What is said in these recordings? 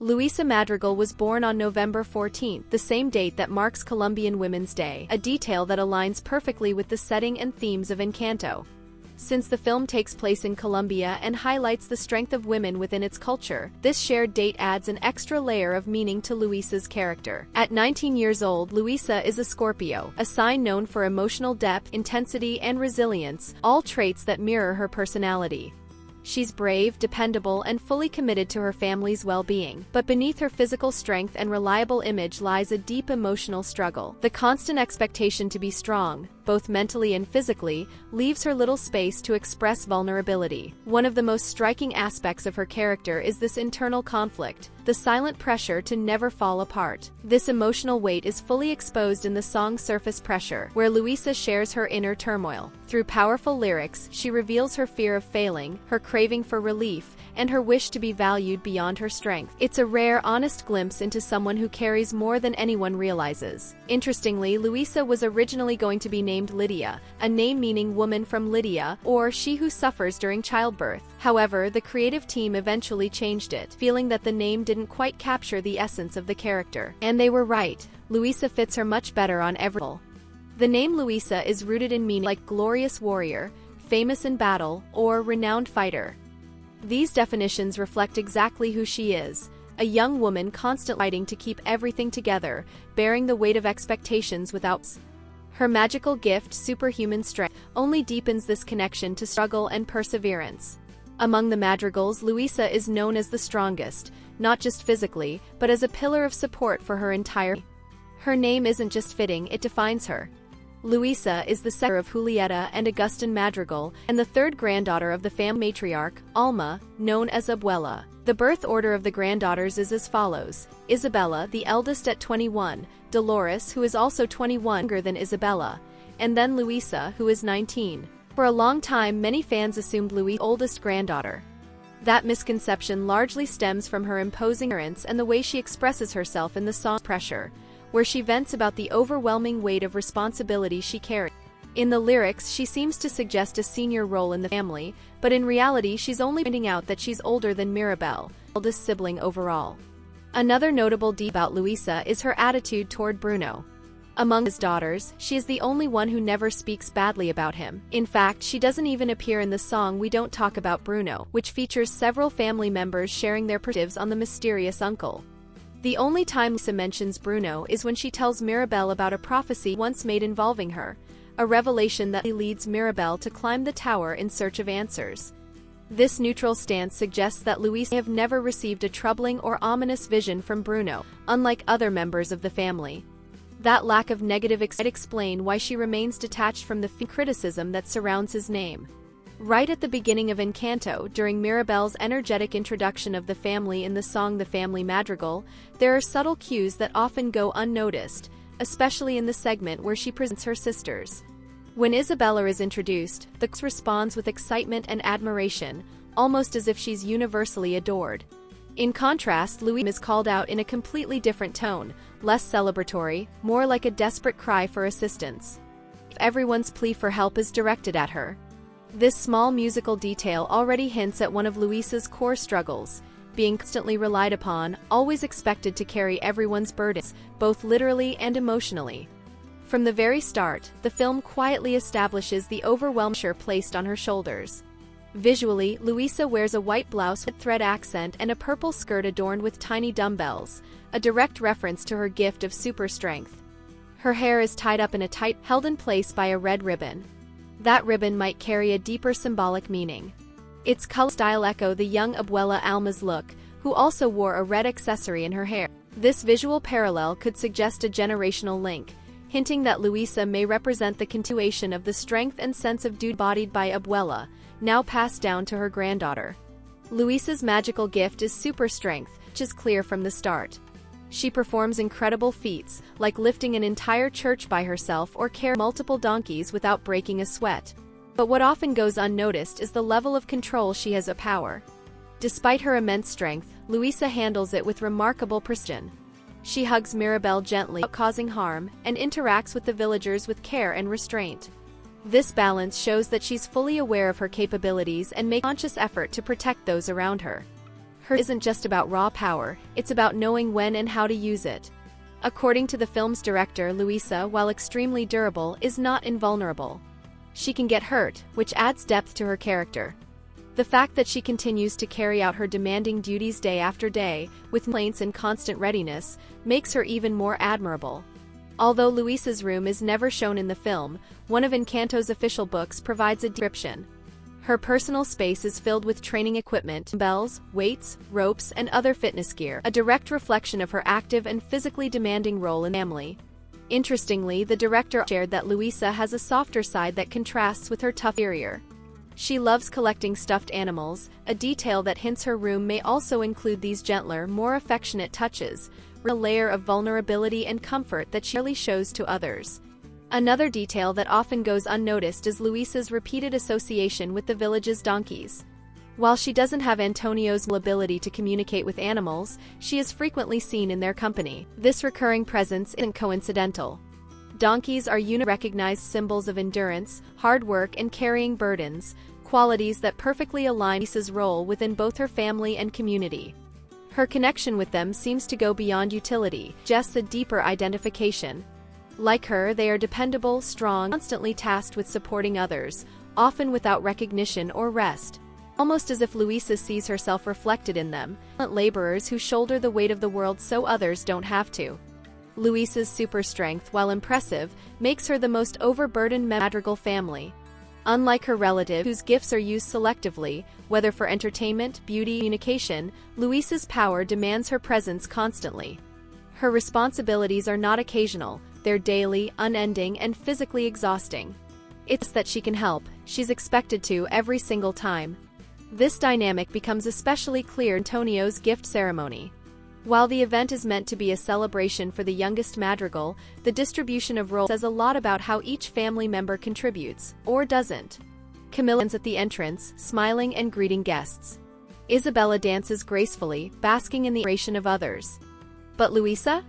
Luisa Madrigal was born on November 14, the same date that marks Colombian Women's Day, a detail that aligns perfectly with the setting and themes of Encanto. Since the film takes place in Colombia and highlights the strength of women within its culture, this shared date adds an extra layer of meaning to Luisa's character. At 19 years old, Luisa is a Scorpio, a sign known for emotional depth, intensity, and resilience, all traits that mirror her personality. She's brave, dependable, and fully committed to her family's well-being. But beneath her physical strength and reliable image lies a deep emotional struggle. The constant expectation to be strong, both mentally and physically, leaves her little space to express vulnerability. One of the most striking aspects of her character is this internal conflict, the silent pressure to never fall apart. This emotional weight is fully exposed in the song Surface Pressure, where Luisa shares her inner turmoil. Through powerful lyrics, she reveals her fear of failing, her craving for relief, and her wish to be valued beyond her strength. It's a rare, honest glimpse into someone who carries more than anyone realizes. Interestingly, Luisa was originally going to be named Lydia, a name meaning woman from Lydia, or she who suffers during childbirth. However, the creative team eventually changed it, feeling that the name didn't quite capture the essence of the character. And they were right. Luisa fits her much better on every level. The name Luisa is rooted in meaning like glorious warrior, famous in battle, or renowned fighter. These definitions reflect exactly who she is, a young woman constantly fighting to keep everything together, bearing the weight of expectations without. Her magical gift, superhuman strength, only deepens this connection to struggle and perseverance. Among the Madrigals, Luisa is known as the strongest, not just physically, but as a pillar of support for her entire. Her name isn't just fitting, it defines her. Luisa is the second of Julieta and Agustin Madrigal, and the third granddaughter of the family matriarch, Alma, known as Abuela. The birth order of the granddaughters is as follows: Isabella, the eldest at 21, Dolores, who is also 21, younger than Isabella, and then Luisa, who is 19. For a long time, many fans assumed Luisa's oldest granddaughter. That misconception largely stems from her imposing appearance and the way she expresses herself in the song Pressure, where she vents about the overwhelming weight of responsibility she carries. In the lyrics, she seems to suggest a senior role in the family, but in reality she's only pointing out that she's older than Mirabel, eldest sibling overall. Another notable detail about Luisa is her attitude toward Bruno. Among his daughters, she is the only one who never speaks badly about him. In fact, she doesn't even appear in the song We Don't Talk About Bruno, which features several family members sharing their perspectives on the mysterious uncle. The only time Luisa mentions Bruno is when she tells Mirabel about a prophecy once made involving her, a revelation that leads Mirabel to climb the tower in search of answers. This neutral stance suggests that Luisa may have never received a troubling or ominous vision from Bruno, unlike other members of the family. That lack of negative might explain why she remains detached from the criticism that surrounds his name. Right at the beginning of Encanto, during Mirabel's energetic introduction of the family in the song The Family Madrigal, there are subtle cues that often go unnoticed, especially in the segment where she presents her sisters. When Isabella is introduced, the cast responds with excitement and admiration, almost as if she's universally adored. In contrast, Luisa is called out in a completely different tone, less celebratory, more like a desperate cry for assistance. Everyone's plea for help is directed at her. This small musical detail already hints at one of Luisa's core struggles, being constantly relied upon, always expected to carry everyone's burdens, both literally and emotionally. From the very start, the film quietly establishes the overwhelming pressure placed on her shoulders. Visually, Luisa wears a white blouse with thread accent and a purple skirt adorned with tiny dumbbells, a direct reference to her gift of super strength. Her hair is tied up in a tight, held in place by a red ribbon. That ribbon might carry a deeper symbolic meaning. Its color style echo the young Abuela Alma's look, who also wore a red accessory in her hair. This visual parallel could suggest a generational link, hinting that Luisa may represent the continuation of the strength and sense of duty embodied by Abuela, now passed down to her granddaughter. Luisa's magical gift is super strength, which is clear from the start. She performs incredible feats, like lifting an entire church by herself or carrying multiple donkeys without breaking a sweat. But what often goes unnoticed is the level of control she has of power. Despite her immense strength, Luisa handles it with remarkable precision. She hugs Mirabel gently without causing harm, and interacts with the villagers with care and restraint. This balance shows that she's fully aware of her capabilities and makes a conscious effort to protect those around her. Her isn't just about raw power, it's about knowing when and how to use it. According to the film's director, Luisa, while extremely durable, is not invulnerable. She can get hurt, which adds depth to her character. The fact that she continues to carry out her demanding duties day after day, with complaints and constant readiness, makes her even more admirable. Although Luisa's room is never shown in the film, one of Encanto's official books provides a description. Her personal space is filled with training equipment, dumbbells, weights, ropes, and other fitness gear, a direct reflection of her active and physically demanding role in the family. Interestingly, the director shared that Luisa has a softer side that contrasts with her tough exterior. She loves collecting stuffed animals, a detail that hints her room may also include these gentler, more affectionate touches, a layer of vulnerability and comfort that she rarely shows to others. Another detail that often goes unnoticed is Luisa's repeated association with the village's donkeys. While she doesn't have Antonio's ability to communicate with animals, she is frequently seen in their company. This recurring presence isn't coincidental. Donkeys are recognized symbols of endurance, hard work, and carrying burdens, qualities that perfectly align Luisa's role within both her family and community. Her connection with them seems to go beyond utility, just a deeper identification. Like her, they are dependable, strong, constantly tasked with supporting others, often without recognition or rest. Almost as if Luisa sees herself reflected in them, laborers who shoulder the weight of the world so others don't have to. Luisa's super strength, while impressive, makes her the most overburdened Madrigal family. Unlike her relative, whose gifts are used selectively, whether for entertainment, beauty, or communication, Luisa's power demands her presence constantly. Her responsibilities are not occasional, they're daily, unending, and physically exhausting. It's that she can help, she's expected to every single time. This dynamic becomes especially clear in Antonio's gift ceremony. While the event is meant to be a celebration for the youngest Madrigal, the distribution of roles says a lot about how each family member contributes, or doesn't. Camilla stands at the entrance, smiling and greeting guests. Isabella dances gracefully, basking in the admiration of others. But Luisa?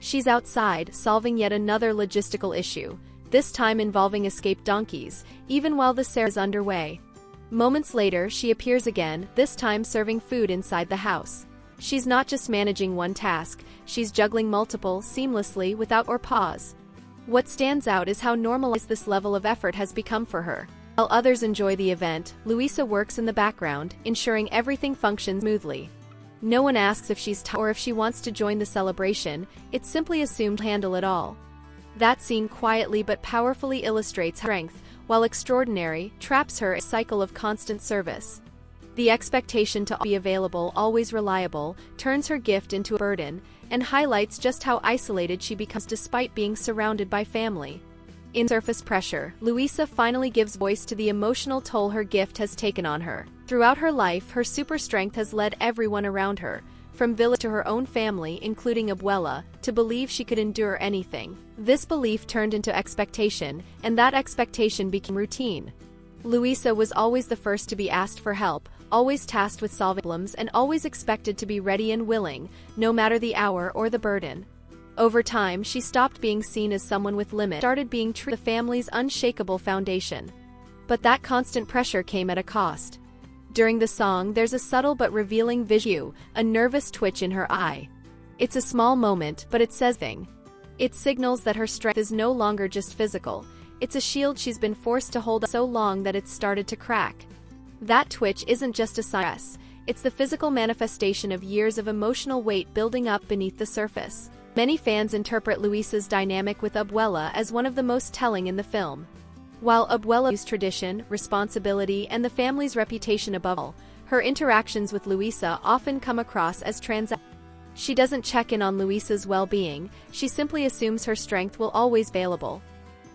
She's outside, solving yet another logistical issue, this time involving escaped donkeys, even while the ceremony is underway. Moments later, she appears again, this time serving food inside the house. She's not just managing one task, she's juggling multiple, seamlessly, without or pause. What stands out is how normalized this level of effort has become for her. While others enjoy the event, Luisa works in the background, ensuring everything functions smoothly. No one asks if she's tired or if she wants to join the celebration, it's simply assumed to handle it all. That scene quietly but powerfully illustrates her strength, while extraordinary, traps her in a cycle of constant service. The expectation to be available, always reliable, turns her gift into a burden, and highlights just how isolated she becomes despite being surrounded by family. In surface pressure, Luisa finally gives voice to the emotional toll her gift has taken on her. Throughout her life, her super strength has led everyone around her, from village to her own family, including Abuela, to believe she could endure anything. This belief turned into expectation, and that expectation became routine. Luisa was always the first to be asked for help, always tasked with solving problems, and always expected to be ready and willing, no matter the hour or the burden. Over time, she stopped being seen as someone with limits, started being true to the family's unshakable foundation. But that constant pressure came at a cost. During the song, there's a subtle but revealing visual, a nervous twitch in her eye. It's a small moment, but it says thing. It signals that her strength is no longer just physical. It's a shield she's been forced to hold up so long that it's started to crack. That twitch isn't just a sign, it's the physical manifestation of years of emotional weight building up beneath the surface. Many fans interpret Luisa's dynamic with Abuela as one of the most telling in the film. While Abuela used tradition, responsibility, and the family's reputation above all, her interactions with Luisa often come across as transactional. She doesn't check in on Luisa's well-being, she simply assumes her strength will always be available.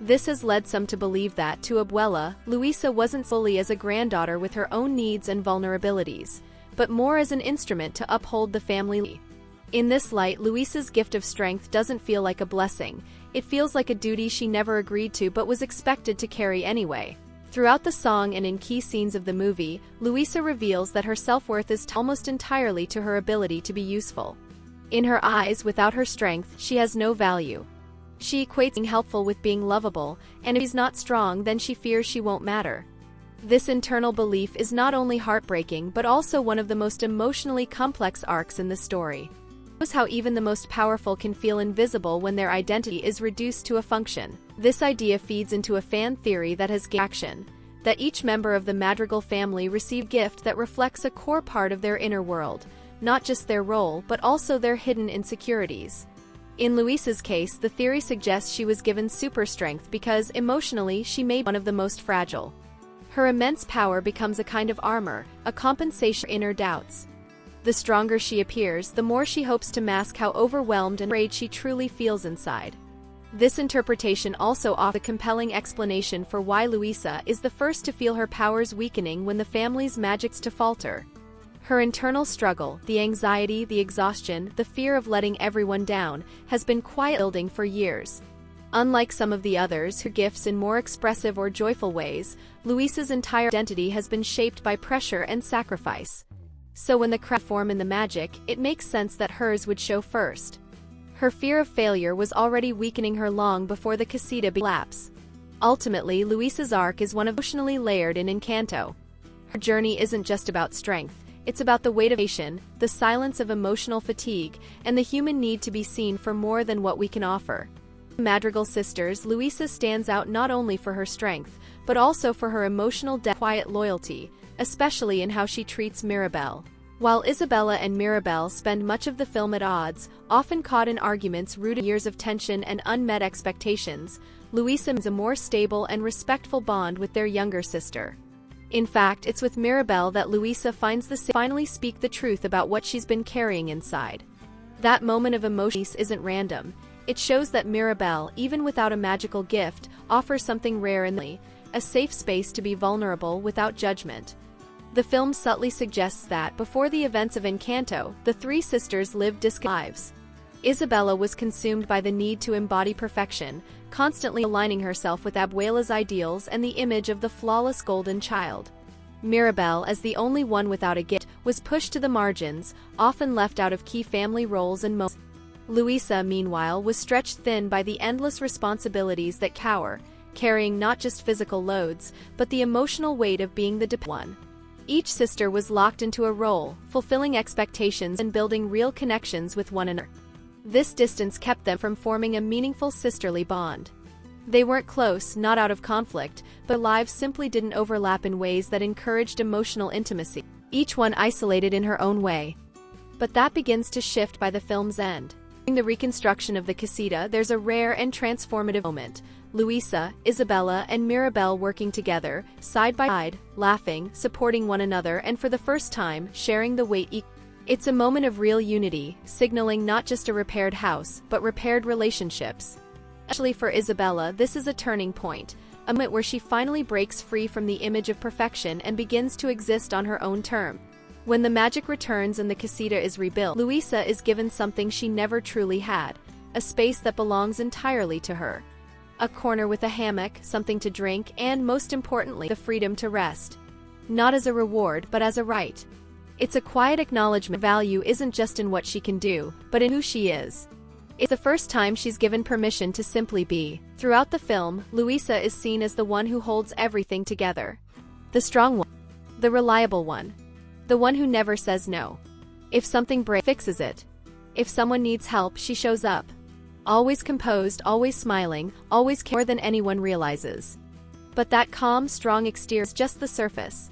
This has led some to believe that, to Abuela, Luisa wasn't solely as a granddaughter with her own needs and vulnerabilities, but more as an instrument to uphold the family. In this light, Luisa's gift of strength doesn't feel like a blessing, it feels like a duty she never agreed to but was expected to carry anyway. Throughout the song and in key scenes of the movie, Luisa reveals that her self-worth is almost entirely to her ability to be useful. In her eyes, without her strength, she has no value. She equates being helpful with being lovable, and if she's not strong then she fears she won't matter. This internal belief is not only heartbreaking but also one of the most emotionally complex arcs in the story. It shows how even the most powerful can feel invisible when their identity is reduced to a function. This idea feeds into a fan theory that has gained traction, that each member of the Madrigal family receive a gift that reflects a core part of their inner world, not just their role but also their hidden insecurities. In Luisa's case, the theory suggests she was given super strength because, emotionally, she may be one of the most fragile. Her immense power becomes a kind of armor, a compensation for inner doubts. The stronger she appears, the more she hopes to mask how overwhelmed and afraid she truly feels inside. This interpretation also offers a compelling explanation for why Luisa is the first to feel her powers weakening when the family's magic starts to falter. Her internal struggle, the anxiety, the exhaustion, the fear of letting everyone down, has been quietly building for years. Unlike some of the others who gifts in more expressive or joyful ways, Luisa's entire identity has been shaped by pressure and sacrifice. So when the cracks form in the magic, it makes sense that hers would show first. Her fear of failure was already weakening her long before the casita collapse. Ultimately, Luisa's arc is one of emotionally layered in Encanto. Her journey isn't just about strength, it's about the weight of nation, the silence of emotional fatigue, and the human need to be seen for more than what we can offer. Madrigal sisters, Luisa stands out not only for her strength, but also for her emotional depth and quiet loyalty, especially in how she treats Mirabel. While Isabella and Mirabel spend much of the film at odds, often caught in arguments rooted in years of tension and unmet expectations, Luisa maintains a more stable and respectful bond with their younger sister. In fact, it's with Mirabel that Luisa finds the finally speak the truth about what she's been carrying inside. That moment of emotion isn't random. It shows that Mirabel, even without a magical gift, offers something rare in the a safe space to be vulnerable without judgment. The film subtly suggests that, before the events of Encanto, the three sisters lived disconnected lives. Isabella was consumed by the need to embody perfection, constantly aligning herself with Abuela's ideals and the image of the flawless golden child. Mirabel, as the only one without a gift, was pushed to the margins, often left out of key family roles and moments. Luisa, meanwhile, was stretched thin by the endless responsibilities that cower, carrying not just physical loads, but the emotional weight of being the dependent one. Each sister was locked into a role, fulfilling expectations and building real connections with one another. This distance kept them from forming a meaningful sisterly bond. They weren't close, not out of conflict, but lives simply didn't overlap in ways that encouraged emotional intimacy, each one isolated in her own way. But that begins to shift by the film's end. During the reconstruction of the casita, there's a rare and transformative moment. Luisa, Isabella, and Mirabel working together, side by side, laughing, supporting one another, and for the first time, sharing the weight equally. It's a moment of real unity, signaling not just a repaired house, but repaired relationships. Especially for Isabella, this is a turning point, a moment where she finally breaks free from the image of perfection and begins to exist on her own terms. When the magic returns and the casita is rebuilt, Luisa is given something she never truly had, a space that belongs entirely to her. A corner with a hammock, something to drink, and, most importantly, the freedom to rest. Not as a reward, but as a right. It's a quiet acknowledgement value isn't just in what she can do, but in who she is. It's the first time she's given permission to simply be. Throughout the film, Luisa is seen as the one who holds everything together. The strong one. The reliable one. The one who never says no. If something breaks, fixes it. If someone needs help, she shows up. Always composed, always smiling, always caring more than anyone realizes. But that calm, strong exterior is just the surface.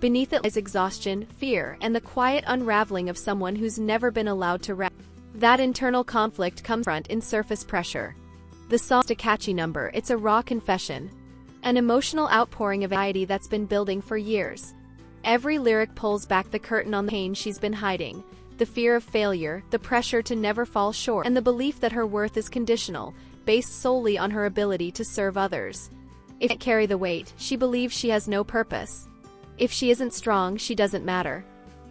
Beneath it lies exhaustion, fear, and the quiet unraveling of someone who's never been allowed to rest. That internal conflict comes front in surface pressure. The song's a catchy number, it's a raw confession. An emotional outpouring of anxiety that's been building for years. Every lyric pulls back the curtain on the pain she's been hiding. The fear of failure, the pressure to never fall short, and the belief that her worth is conditional, based solely on her ability to serve others. If she can't carry the weight, she believes she has no purpose. If she isn't strong, she doesn't matter.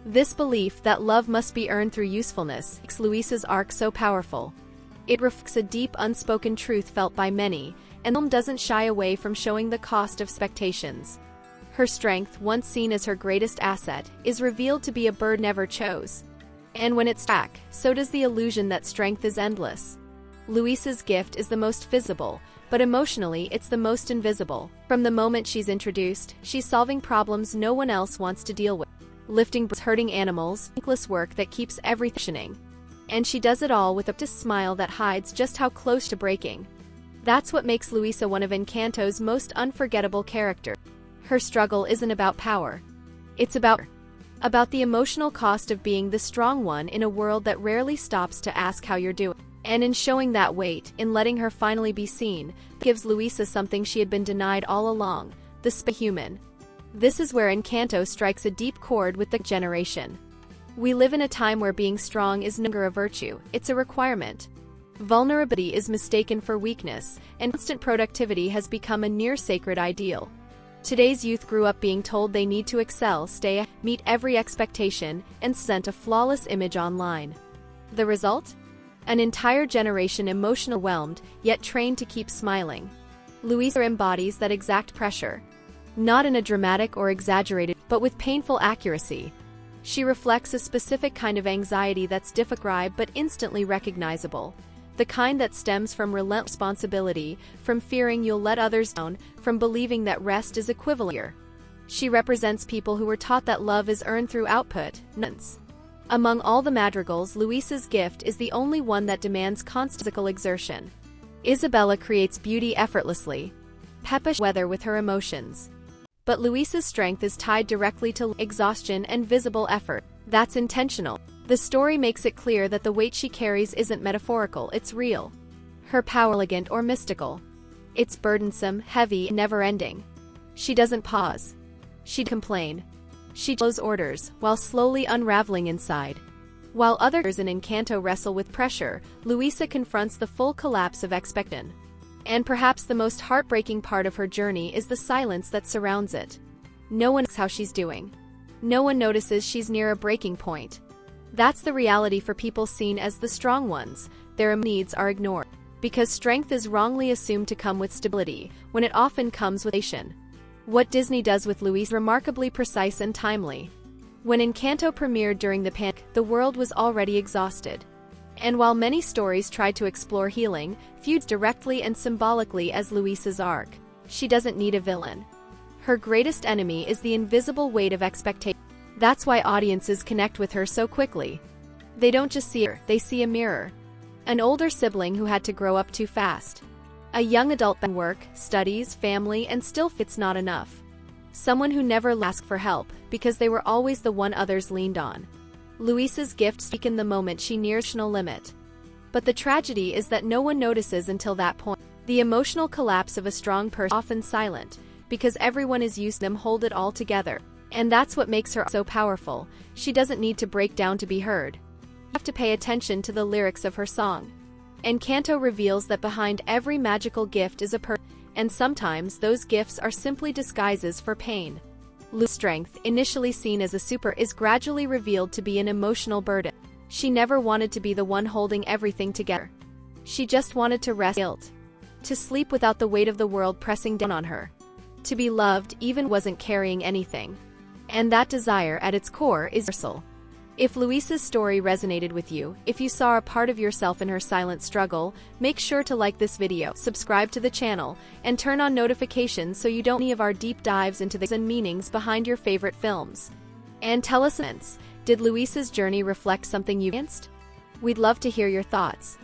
This belief that love must be earned through usefulness makes Luisa's arc so powerful. It reflects a deep unspoken truth felt by many, and the film doesn't shy away from showing the cost of expectations. Her strength, once seen as her greatest asset, is revealed to be a bird never chose. And when it's back, so does the illusion that strength is endless. Luisa's gift is the most visible, but emotionally it's the most invisible. From the moment she's introduced, she's solving problems no one else wants to deal with. Lifting hurting animals, thankless work that keeps everything functioning. And she does it all with a smile that hides just how close to breaking. That's what makes Luisa one of Encanto's most unforgettable characters. Her struggle isn't about power. It's about the emotional cost of being the strong one in a world that rarely stops to ask how you're doing. And in showing that weight, in letting her finally be seen, gives Luisa something she had been denied all along, the human. This is where Encanto strikes a deep chord with the generation. We live in a time where being strong is no longer a virtue, it's a requirement. Vulnerability is mistaken for weakness, and constant productivity has become a near-sacred ideal. Today's youth grew up being told they need to excel, meet every expectation, and present a flawless image online. The result? An entire generation emotionally overwhelmed, yet trained to keep smiling. Luisa embodies that exact pressure. Not in a dramatic or exaggerated, but with painful accuracy. She reflects a specific kind of anxiety that's difficult to describe but instantly recognizable. The kind that stems from relentless responsibility, from fearing you'll let others down, from believing that rest is equivalent. She represents people who were taught that love is earned through output, nonsense. Among all the madrigals, Luisa's gift is the only one that demands constant physical exertion. Isabella creates beauty effortlessly. Peppa weather with her emotions. But Luisa's strength is tied directly to exhaustion and visible effort. That's intentional. The story makes it clear that the weight she carries isn't metaphorical, it's real. Her power elegant or mystical. It's burdensome, heavy, and never-ending. She doesn't pause. She'd complain. She follows orders, while slowly unraveling inside. While others in Encanto wrestle with pressure, Luisa confronts the full collapse of expectation. And perhaps the most heartbreaking part of her journey is the silence that surrounds it. No one knows how she's doing. No one notices she's near a breaking point. That's the reality for people seen as the strong ones. Their needs are ignored. Because strength is wrongly assumed to come with stability, when it often comes with elation. What Disney does with Luisa is remarkably precise and timely. When Encanto premiered during the pandemic, the world was already exhausted. And while many stories tried to explore healing, few directly and symbolically as Luisa's arc. She doesn't need a villain. Her greatest enemy is the invisible weight of expectation. That's why audiences connect with her so quickly. They don't just see her, they see a mirror. An older sibling who had to grow up too fast. A young adult that work, studies, family, and still fits not enough. Someone who never asked for help, because they were always the one others leaned on. Luisa's gift speaks in the moment she nears no limit. But the tragedy is that no one notices until that point. The emotional collapse of a strong person is often silent, because everyone is used to them hold it all together. And that's what makes her so powerful. She doesn't need to break down to be heard. You have to pay attention to the lyrics of her song. Encanto reveals that behind every magical gift is a person, and sometimes those gifts are simply disguises for pain. Luisa's strength, initially seen as a super, is gradually revealed to be an emotional burden. She never wanted to be the one holding everything together. She just wanted to rest guilt. To sleep without the weight of the world pressing down on her. To be loved even wasn't carrying anything. And that desire at its core is universal. If Luisa's story resonated with you, if you saw a part of yourself in her silent struggle, make sure to like this video, subscribe to the channel, and turn on notifications so you don't miss any of our deep dives into the meanings behind your favorite films. And tell us, did Luisa's journey reflect something you experienced? We'd love to hear your thoughts.